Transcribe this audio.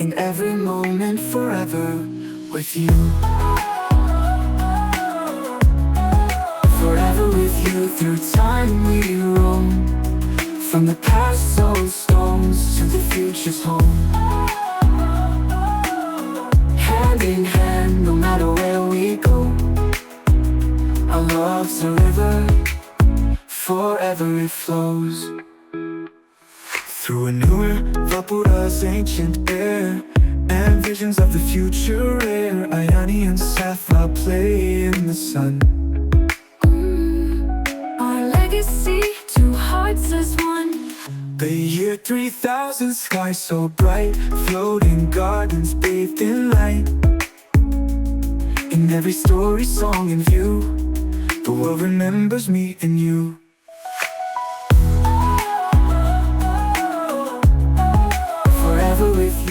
in every moment forever with you. Forever with you, through time we roam, from the past's old stones to the future's home. Hand in hand, no matter where we go, our love's a river, forever it flows. Through a newer Vapura's ancient air, and visions of the future rare, Ayani and Sapphire play in the sun. Our legacy, two hearts as one. The year 3000, sky so bright, floating gardens bathed in light. In every story, song, and view, the world remembers me and you.